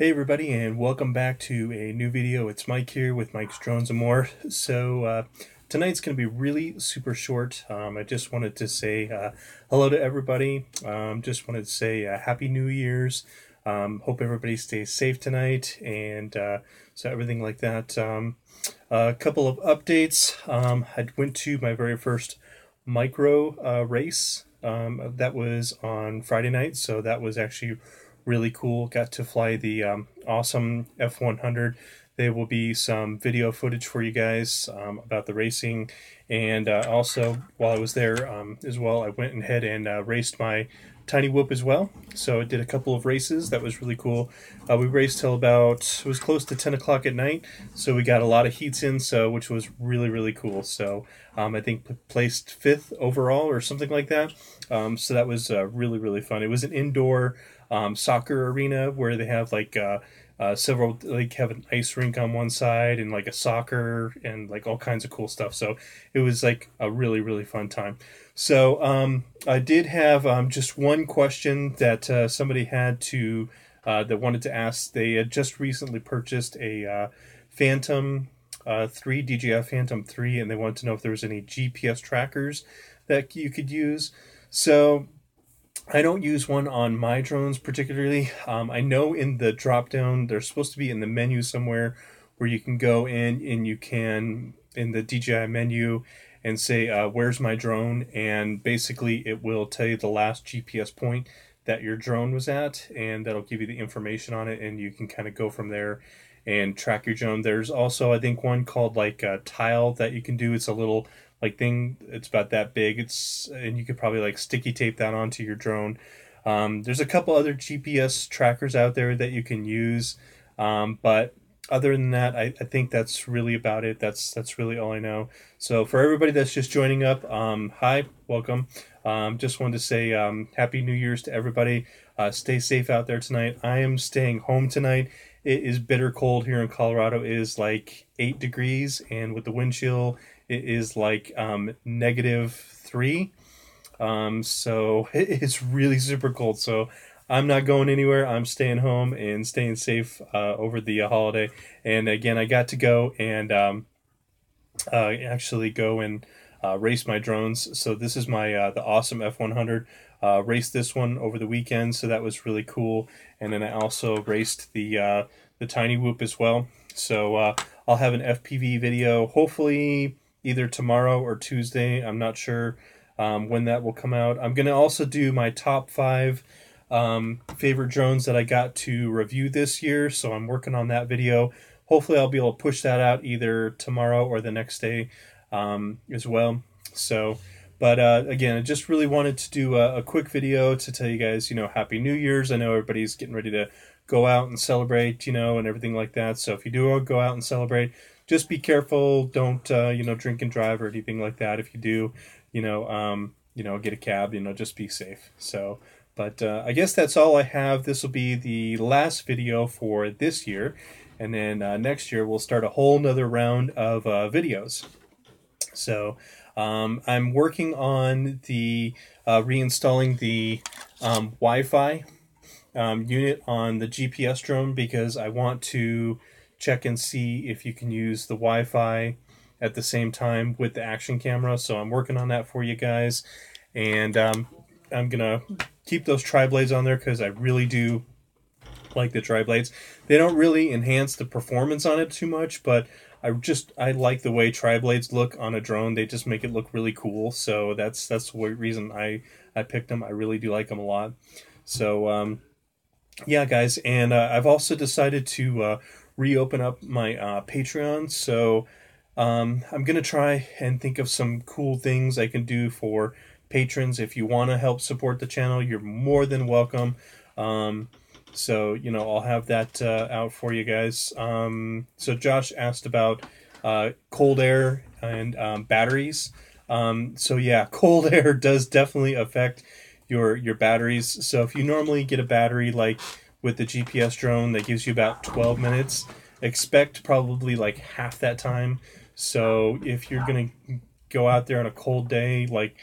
Hey everybody, and welcome back to a new video. It's Mike here with Mike's Drones and More. Tonight's going to be really super short. I just wanted to say hello to everybody. Just wanted to say Happy New Year's. Hope everybody stays safe tonight, and so everything like that. A couple of updates. I went to my very first micro race. That was on Friday night, so that was actually really cool. Got to fly the awesome F100. There will be some video footage for you guys about the racing, and also while I was there as well, I went ahead and raced my Tiny Whoop as well. So I did a couple of races. That was really cool. We raced till about, it was close to 10 o'clock at night, so we got a lot of heats in, which was really cool. So I think placed 5th overall or something like that. So that was really fun. It was an indoor soccer arena where they have like several, like have an ice rink on one side and like a soccer and like all kinds of cool stuff. So it was like a really fun time. So I did have just one question that somebody had to that wanted to ask. They had just recently purchased a Phantom 3, DJI Phantom 3, and they wanted to know if there was any GPS trackers that you could use. So I don't use one on my drones particularly. I know in the drop down, they're supposed to be in the menu somewhere where you can go in and you can, in the DJI menu, and say, where's my drone? And basically it will tell you the last GPS point that your drone was at, and that'll give you the information on it, and you can kind of go from there and track your drone. There's also, I think, one called like a tile that you can do. It's a little like thing, it's about that big. And you could probably like sticky tape that onto your drone. There's a couple other GPS trackers out there that you can use, but other than that, I think that's really about it. That's really all I know. So for everybody that's just joining up, hi, welcome. Just wanted to say Happy New Year's to everybody. Stay safe out there tonight. I am staying home tonight. It is bitter cold here in Colorado. It is like 8 degrees, and with the wind chill, it is like -3. So it's really super cold. So I'm not going anywhere. I'm staying home and staying safe over the holiday. And again, I got to go and actually go and race my drones. So this is my the awesome F100. Raced this one over the weekend, so that was really cool. And then I also raced the Tiny Whoop as well. So I'll have an FPV video hopefully either tomorrow or Tuesday. I'm not sure when that will come out. I'm going to also do my top 5 favorite drones that I got to review this year, so I'm working on that video. Hopefully I'll be able to push that out either tomorrow or the next day as well. So, but again, I just really wanted to do a quick video to tell you guys, Happy New Year's. I know everybody's getting ready to go out and celebrate, and everything like that. So if you do go out and celebrate, just be careful. Don't, drink and drive or anything like that. If you do, get a cab, just be safe. So, but I guess that's all I have. This will be the last video for this year. And then next year we'll start a whole nother round of videos. So I'm working on the reinstalling the Wi-Fi unit on the GPS drone, because I want to check and see if you can use the Wi-Fi at the same time with the action camera. So I'm working on that for you guys, and I'm gonna keep those tri-blades on there because I really do like the tri-blades. They don't really enhance the performance on it too much, but I like the way tri-blades look on a drone. They just make it look really cool. So that's the reason I picked them. I really do like them a lot. So yeah, guys, and I've also decided to reopen up my Patreon. So I'm gonna try and think of some cool things I can do for patrons. If you want to help support the channel, you're more than welcome. So, I'll have that out for you guys. So Josh asked about cold air and batteries. So yeah, cold air does definitely affect your batteries. So if you normally get a battery like with the GPS drone that gives you about 12 minutes, expect probably like half that time. So if you're going to go out there on a cold day, like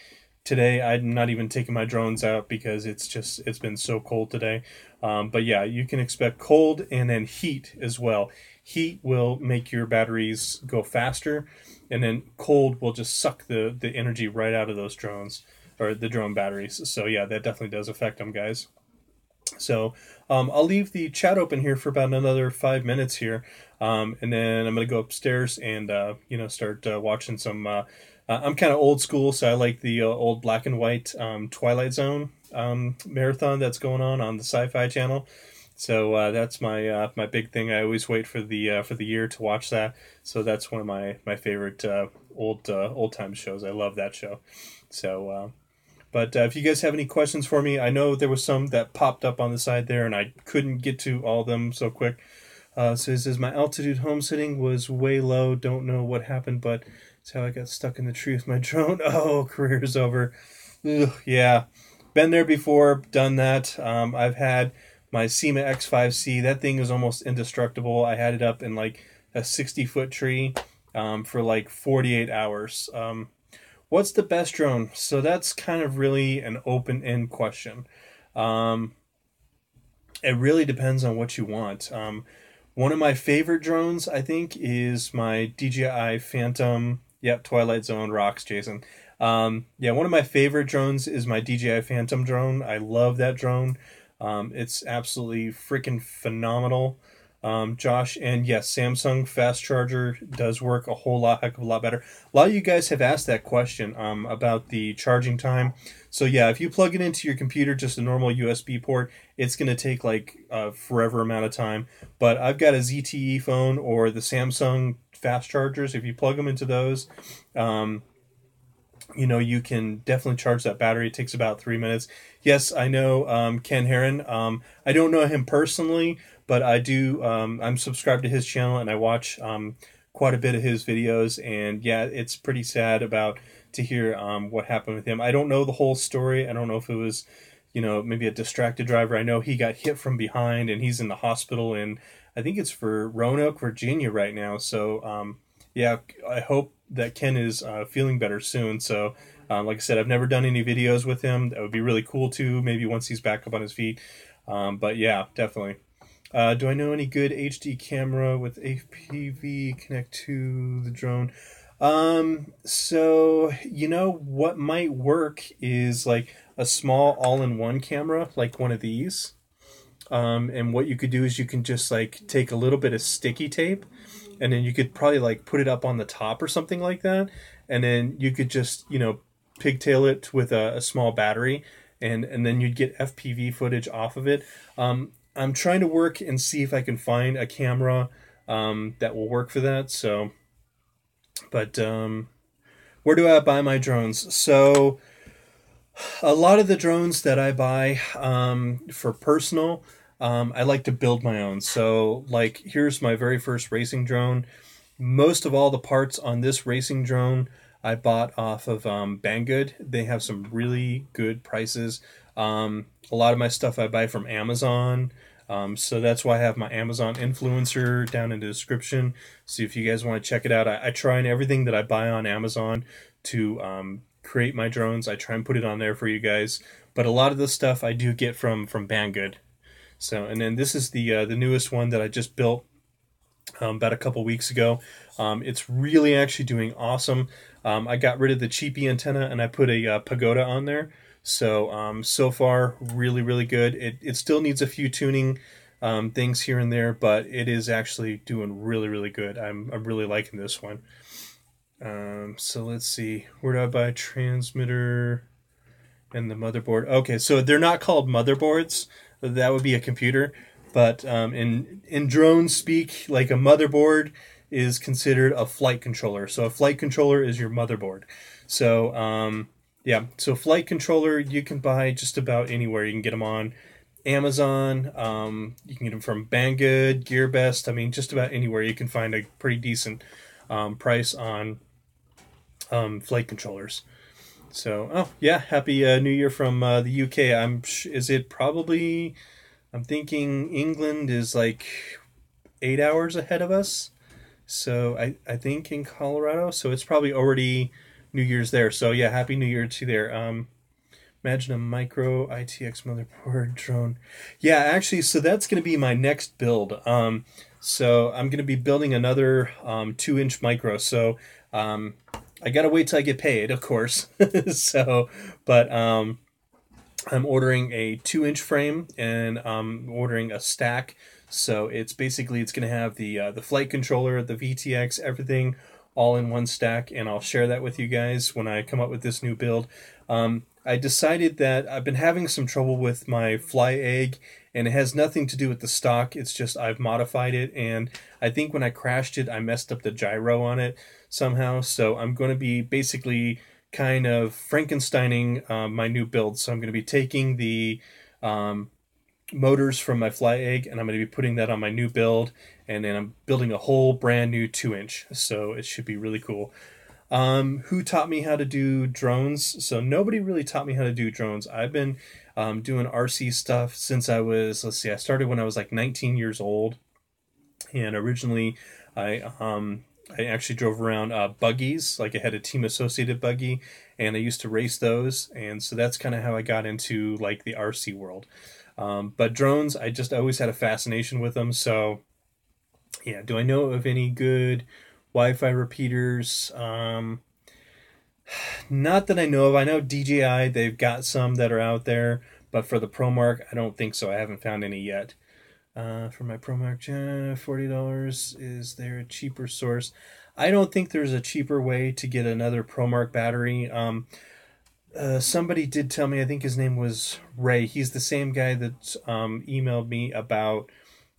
today I'm not even taking my drones out because it's been so cold today. But yeah, you can expect cold and then heat as well. Heat will make your batteries go faster, and then cold will just suck the energy right out of those drones or the drone batteries. So yeah, that definitely does affect them, guys. So I'll leave the chat open here for about another 5 minutes here, and then I'm gonna go upstairs and start watching some. I'm kind of old school, so I like the old black and white Twilight Zone marathon that's going on the Sci-Fi Channel. So that's my big thing. I always wait for the year to watch that. So that's one of my favorite old time shows. I love that show. So. But if you guys have any questions for me, I know there was some that popped up on the side there, and I couldn't get to all of them so quick. So it says, my altitude homesteading was way low. Don't know what happened, but it's how I got stuck in the tree with my drone. Oh, career's over. Ugh, yeah, been there before, done that. I've had my SEMA X5C. That thing is almost indestructible. I had it up in like a 60-foot tree for like 48 hours. What's the best drone? So that's kind of really an open-end question. It really depends on what you want. One of my favorite drones, I think, is my DJI Phantom. Yep, Twilight Zone rocks, Jason. Yeah, one of my favorite drones is my DJI Phantom drone. I love that drone. It's absolutely freaking phenomenal. Josh, and yes, Samsung fast charger does work a whole lot, heck of a lot better. A lot of you guys have asked that question about the charging time. So yeah, if you plug it into your computer, just a normal USB port, it's going to take like forever amount of time. But I've got a ZTE phone or the Samsung fast chargers. If you plug them into those, you can definitely charge that battery. It takes about 3 minutes. Yes, I know Ken Heron. I don't know him personally, but I do. I'm subscribed to his channel and I watch quite a bit of his videos. And yeah, it's pretty sad to hear what happened with him. I don't know the whole story. I don't know if it was, maybe a distracted driver. I know he got hit from behind and he's in the hospital in, I think it's for Roanoke, Virginia right now. So yeah, I hope that Ken is feeling better soon. So like I said, I've never done any videos with him. That would be really cool too, maybe once he's back up on his feet. But yeah, definitely. Do I know any good HD camera with FPV connect to the drone? So, what might work is like a small all-in-one camera, like one of these. And what you could do is you can just like take a little bit of sticky tape and then you could probably like put it up on the top or something like that. And then you could just, pigtail it with a small battery and then you'd get FPV footage off of it. I'm trying to work and see if I can find a camera that will work for that. So, but where do I buy my drones? So a lot of the drones that I buy for personal, I like to build my own. So like here's my very first racing drone. Most of all the parts on this racing drone I bought off of Banggood. They have some really good prices. A lot of my stuff I buy from Amazon. So that's why I have my Amazon influencer down in the description. So if you guys want to check it out, I try and everything that I buy on Amazon to create my drones. I try and put it on there for you guys. But a lot of the stuff I do get from Banggood. So, and then this is the newest one that I just built about a couple weeks ago. It's really actually doing awesome. I got rid of the cheapy antenna and I put a Pagoda on there. So so far really really good. It still needs a few tuning things here and there, but it is actually doing really really good. I'm really liking this one. So let's see, where do I buy transmitter and the motherboard? Okay, so they're not called motherboards. That would be a computer. But in drone speak, like a motherboard is considered a flight controller. So a flight controller is your motherboard. So yeah, so flight controller you can buy just about anywhere. You can get them on Amazon. You can get them from Banggood, GearBest. I mean, just about anywhere you can find a pretty decent price on flight controllers. So, oh yeah, happy New Year from the UK. Is it probably? I'm thinking England is like 8 hours ahead of us. So I think in Colorado. So it's probably already New Year's there. So yeah, Happy New Year to you there. Imagine a micro ITX motherboard drone. Yeah, actually, so that's going to be my next build. So I'm going to be building another 2-inch micro. So I got to wait till I get paid, of course. So, but I'm ordering a 2-inch frame, and I'm ordering a stack. So it's basically, it's going to have the flight controller, the VTX, everything all in one stack, and I'll share that with you guys when I come up with this new build. I decided that I've been having some trouble with my Fly Egg, and it has nothing to do with the stock. It's just I've modified it, and I think when I crashed it, I messed up the gyro on it somehow. So I'm going to be basically kind of Frankensteining my new build. So I'm going to be taking the motors from my Fly Egg, and I'm going to be putting that on my new build, and then I'm building a whole brand new 2-inch. So it should be really cool. Who taught me how to do drones? So nobody really taught me how to do drones. I've been doing RC stuff since I was, let's see, I started when I was like 19 years old, and originally I actually drove around buggies. Like I had a Team Associated buggy, and I used to race those, and so that's kind of how I got into like the RC world. But drones, I just always had a fascination with them. So yeah, do I know of any good Wi-Fi repeaters? Not that I know of. I know DJI, they've got some that are out there, but for the ProMark, I don't think so. I haven't found any yet. For my ProMark, $40. Is there a cheaper source? I don't think there's a cheaper way to get another ProMark battery. Somebody did tell me, I think his name was Ray. He's the same guy that emailed me about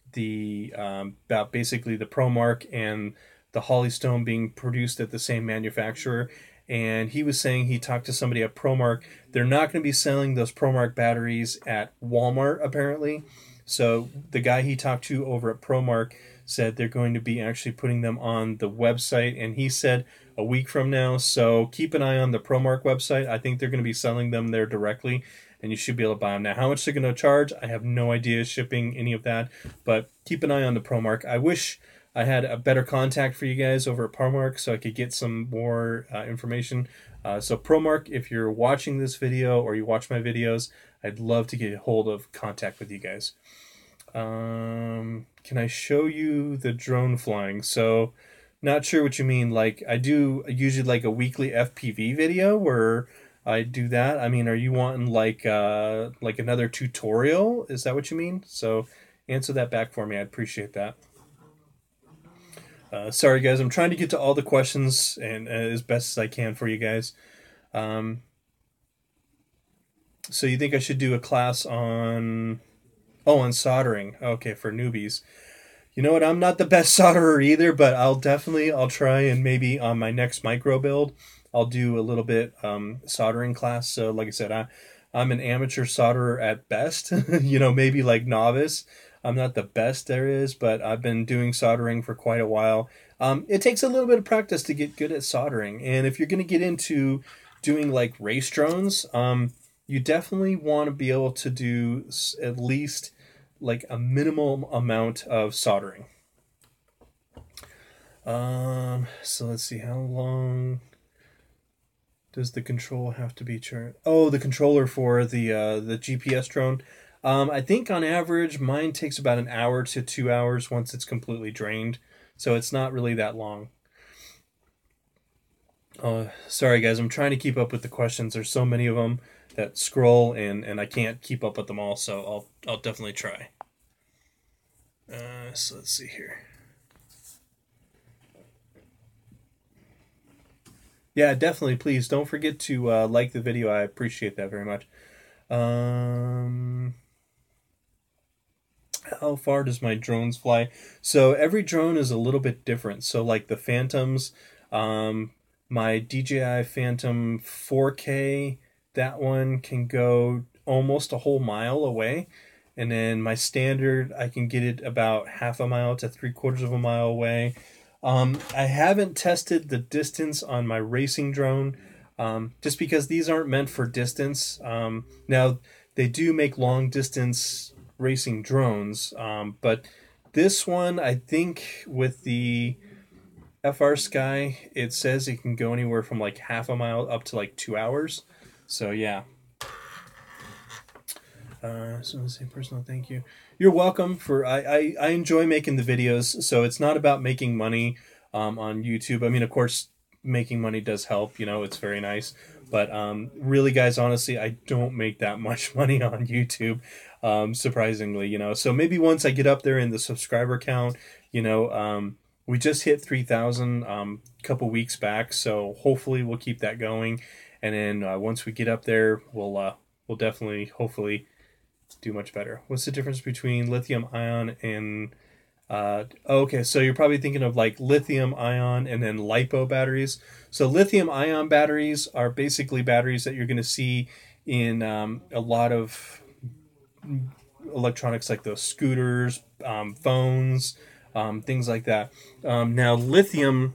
about basically the ProMark and the Hollystone being produced at the same manufacturer. And he was saying he talked to somebody at ProMark. They're not going to be selling those ProMark batteries at Walmart, apparently. So the guy he talked to over at ProMark said they're going to be actually putting them on the website, and he said a week from now. So keep an eye on the ProMark website. I think they're going to be selling them there directly, and you should be able to buy them. Now, how much they're going to charge, I have no idea, shipping, any of that, but keep an eye on the ProMark. I wish I had a better contact for you guys over at ProMark so I could get some more information. So ProMark, if you're watching this video or you watch my videos, I'd love to get a hold of contact with you guys. Can I show you the drone flying? So not sure what you mean. Like I do usually like a weekly FPV video where I do that. I mean, are you wanting like another tutorial? Is that what you mean? So answer that back for me. I'd appreciate that. Sorry guys, I'm trying to get to all the questions and as best as I can for you guys. So you think I should do a class on, oh, on soldering? Okay, for newbies. You know what? I'm not the best solderer either, but I'll try, and maybe on my next micro build, I'll do a little bit soldering class. So like I said, I'm an amateur solderer at best. You know, maybe like novice. I'm not the best there is, but I've been doing soldering for quite a while. It takes a little bit of practice to get good at soldering, and if you're going to get into doing like race drones, you definitely want to be able to do at least like a minimal amount of soldering. So let's see, how long does the control have to be charged? Oh, the controller for the GPS drone. I think on average mine takes about an hour to 2 hours once it's completely drained, so it's not really that long. Sorry guys, I'm trying to keep up with the questions. There's so many of them that scroll, and I can't keep up with them all, so I'll definitely try. So let's see here. Yeah, definitely, please don't forget to like the video. I appreciate that very much. How far does my drones fly? So every drone is a little bit different. So like the Phantoms, my DJI Phantom 4K, that one can go almost a whole mile away. And then my standard, I can get it about half a mile to 3/4 of a mile away. I haven't tested the distance on my racing drone, just because these aren't meant for distance. Now, they do make long distance racing drones, but this one, I think with the FR Sky, it says it can go anywhere from like half a mile up to like 2 hours. So yeah. So say personal thank you. You're welcome. For I enjoy making the videos, so it's not about making money on YouTube. I mean, of course, making money does help. You know, it's very nice. But really, guys, honestly, I don't make that much money on YouTube. Surprisingly, you know. So maybe once I get up there in the subscriber count, you know, we just hit 3,000 a couple weeks back. So hopefully we'll keep that going. And then once we get up there, we'll definitely, hopefully, do much better. What's the difference between lithium ion and okay, so you're probably thinking of like lithium ion and then LiPo batteries. So lithium ion batteries are basically batteries that you're going to see in a lot of electronics, like those scooters, phones, things like that. Now lithium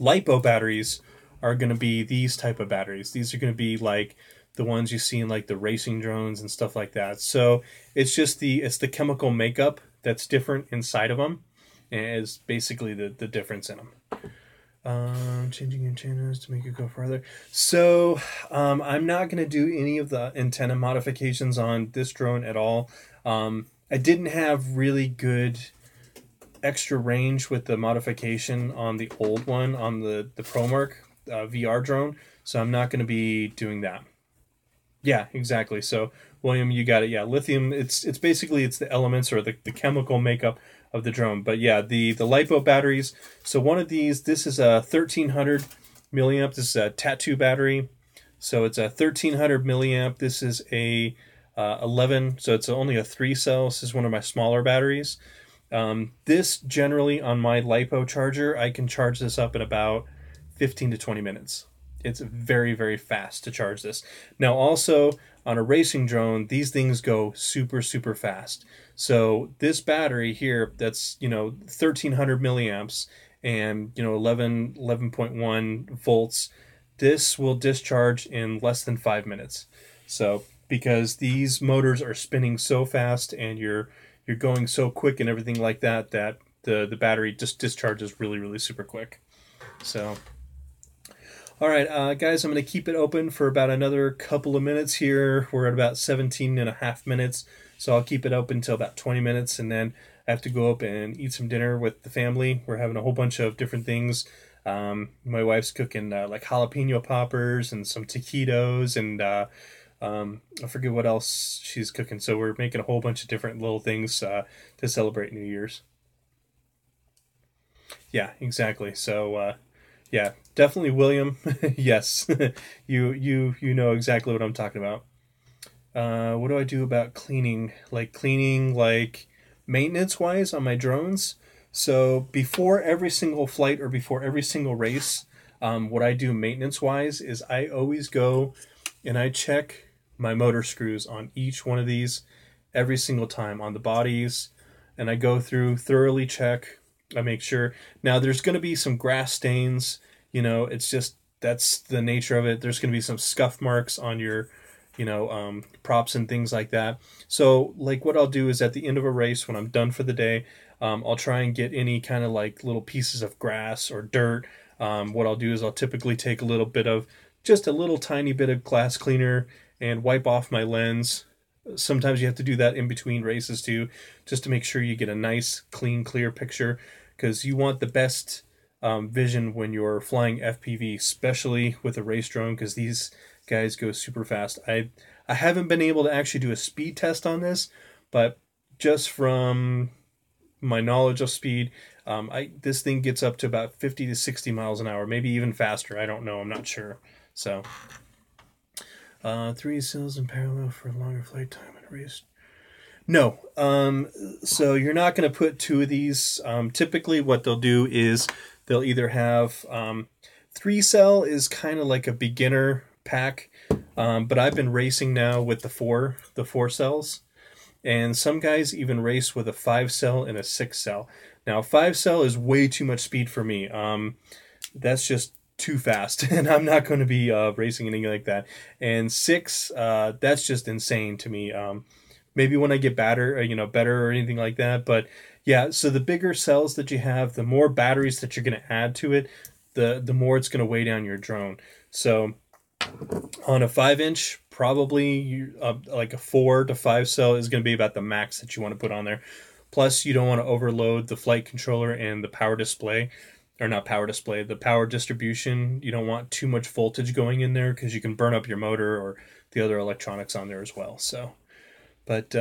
LiPo batteries are going to be these type of batteries. These are going to be like the ones you see in like the racing drones and stuff like that. So it's just the chemical makeup that's different inside of them, and is basically the difference in them. Changing antennas to make it go farther. So I'm not going to do any of the antenna modifications on this drone at all. I didn't have really good extra range with the modification on the old one, on the ProMark VR drone, so I'm not going to be doing that. Yeah, exactly. So, William, you got it. Yeah, lithium. It's basically it's the elements or the chemical makeup of the drone. But yeah, the LiPo batteries. So one of these, this is a 1300 milliamp. This is a Tattoo battery. So it's a 1300 milliamp. This is a 11. So it's only a 3-cell. This is one of my smaller batteries. This generally on my LiPo charger, I can charge this up in about 15 to 20 minutes. It's very, very fast to charge this. Now also on a racing drone, these things go super, super fast. So this battery here, that's, 1300 milliamps and, 11.1 volts, this will discharge in less than 5 minutes. So because these motors are spinning so fast and you're going so quick and everything like that, that the battery just discharges really, really super quick. So all right, guys, I'm going to keep it open for about another couple of minutes here. We're at about 17 and a half minutes, so I'll keep it open until about 20 minutes, and then I have to go up and eat some dinner with the family. We're having a whole bunch of different things. My wife's cooking like jalapeno poppers and some taquitos, and I forget what else she's cooking. So we're making a whole bunch of different little things to celebrate New Year's. Yeah, exactly. So yeah, definitely William. Yes, you know exactly what I'm talking about. What do I do about cleaning? Like cleaning, like maintenance wise on my drones. So before every single flight or before every single race, what I do maintenance wise is I always go and I check my motor screws on each one of these every single time on the bodies, and I go through, thoroughly check. I make sure. Now there's going to be some grass stains. It's just that's the nature of it. There's going to be some scuff marks on your, props and things like that. So like what I'll do is at the end of a race, when I'm done for the day, I'll try and get any kind of like little pieces of grass or dirt. What I'll do is I'll typically take a little bit of, just a little tiny bit of glass cleaner and wipe off my lens. Sometimes you have to do that in between races too, just to make sure you get a nice, clean, clear picture, because you want the best vision when you're flying FPV, especially with a race drone, because these guys go super fast. I haven't been able to actually do a speed test on this, but just from my knowledge of speed, this thing gets up to about 50 to 60 miles an hour, maybe even faster. I don't know. I'm not sure. So 3 cells in parallel for a longer flight time in a race. No. So you're not going to put 2 of these. Typically what they'll do is they'll either have 3-cell is kind of like a beginner pack, but I've been racing now with the 4 cells, and some guys even race with a 5-cell and a 6-cell. Now 5-cell is way too much speed for me. That's just too fast, and I'm not going to be racing anything like that. And 6, that's just insane to me. maybe when I get better, better or anything like that. But yeah, so the bigger cells that you have, the more batteries that you're going to add to it, the more it's going to weigh down your drone. So on a 5-inch, probably like a 4 to 5 cell is going to be about the max that you want to put on there. Plus, you don't want to overload the flight controller and the power display, or not power display, the power distribution. You don't want too much voltage going in there because you can burn up your motor or the other electronics on there as well. So, but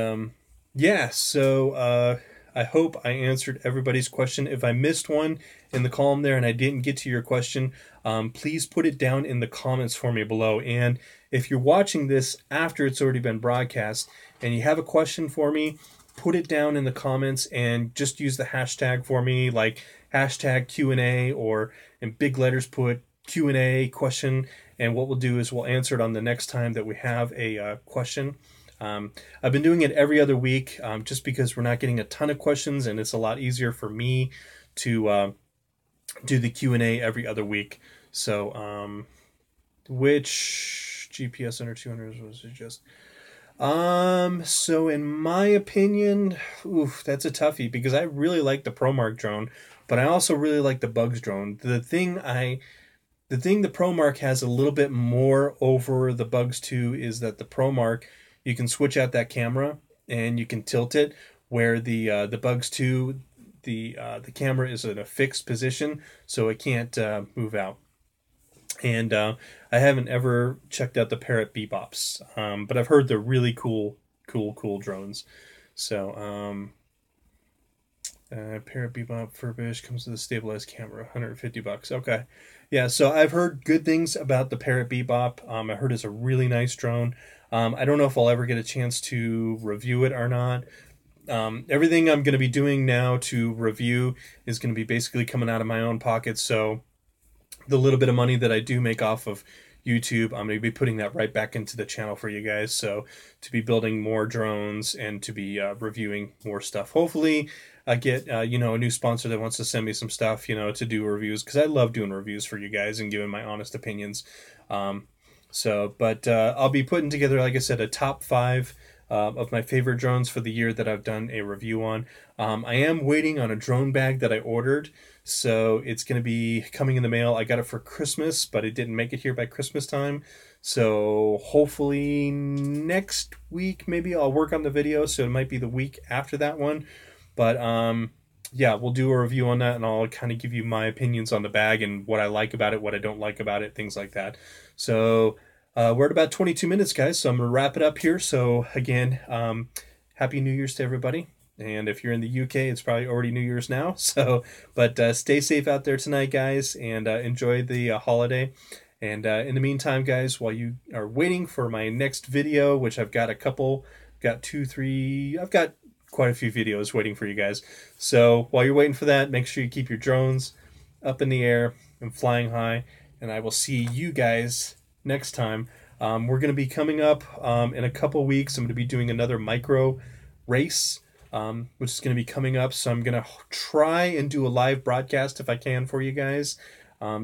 yeah, so I hope I answered everybody's question. If I missed one in the column there and I didn't get to your question, please put it down in the comments for me below. And if you're watching this after it's already been broadcast and you have a question for me, put it down in the comments and just use the hashtag for me, like hashtag Q&A, or in big letters put Q&A question. And what we'll do is we'll answer it on the next time that we have a question. I've been doing it every other week just because we're not getting a ton of questions, and it's a lot easier for me to do the Q&A every other week. So, which GPS under 200 was it just? So in my opinion, that's a toughie because I really like the ProMark drone, but I also really like the Bugs drone. The thing the ProMark has a little bit more over the Bugs 2 is that the ProMark, you can switch out that camera and you can tilt it, where the Bugs 2, the camera is in a fixed position, so it can't move out. And I haven't ever checked out the Parrot Bebops, but I've heard they're really cool drones. So Parrot Bebop Furbish comes with a stabilized camera, $150. Okay, yeah. So I've heard good things about the Parrot Bebop. I heard it's a really nice drone. I don't know if I'll ever get a chance to review it or not. Everything I'm going to be doing now to review is going to be basically coming out of my own pocket. So the little bit of money that I do make off of YouTube, I'm going to be putting that right back into the channel for you guys. So to be building more drones and to be reviewing more stuff. Hopefully I get, a new sponsor that wants to send me some stuff, to do reviews, because I love doing reviews for you guys and giving my honest opinions. But I'll be putting together, like I said, a top 5 of my favorite drones for the year that I've done a review on. I am waiting on a drone bag that I ordered, so it's going to be coming in the mail. I got it for Christmas, but it didn't make it here by Christmas time. So hopefully next week, maybe I'll work on the video, so it might be the week after that one. But yeah, we'll do a review on that, and I'll kind of give you my opinions on the bag and what I like about it, what I don't like about it, things like that. So we're at about 22 minutes, guys, so I'm going to wrap it up here. So again, Happy New Year's to everybody. And if you're in the UK, it's probably already New Year's now. So, but stay safe out there tonight, guys, and enjoy the holiday. And in the meantime, guys, while you are waiting for my next video, which I've got I've got quite a few videos waiting for you guys. So while you're waiting for that, make sure you keep your drones up in the air and flying high. And I will see you guys next time. We're going to be coming up in a couple weeks. I'm going to be doing another micro race, which is going to be coming up. So I'm going to try and do a live broadcast if I can for you guys,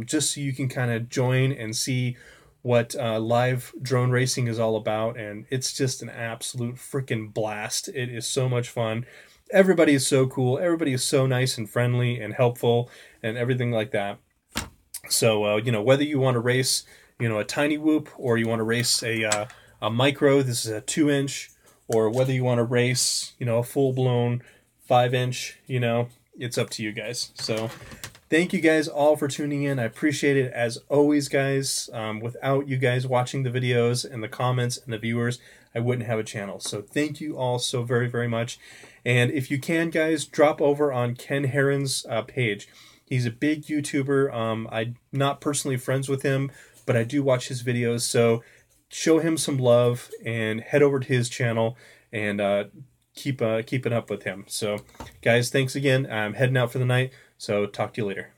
just so you can kind of join and see what live drone racing is all about. And it's just an absolute freaking blast. It is so much fun. Everybody is so cool. Everybody is so nice and friendly and helpful and everything like that. So, whether you want to race, a tiny whoop, or you want to race a micro, this is a 2-inch, or whether you want to race, a full-blown 5-inch, it's up to you guys. So thank you guys all for tuning in. I appreciate it as always, guys. Without you guys watching the videos and the comments and the viewers, I wouldn't have a channel. So thank you all so very, very much. And if you can, guys, drop over on Ken Herron's page. He's a big YouTuber. I'm not personally friends with him, but I do watch his videos. So show him some love and head over to his channel and keep it up with him. So, guys, thanks again. I'm heading out for the night, so talk to you later.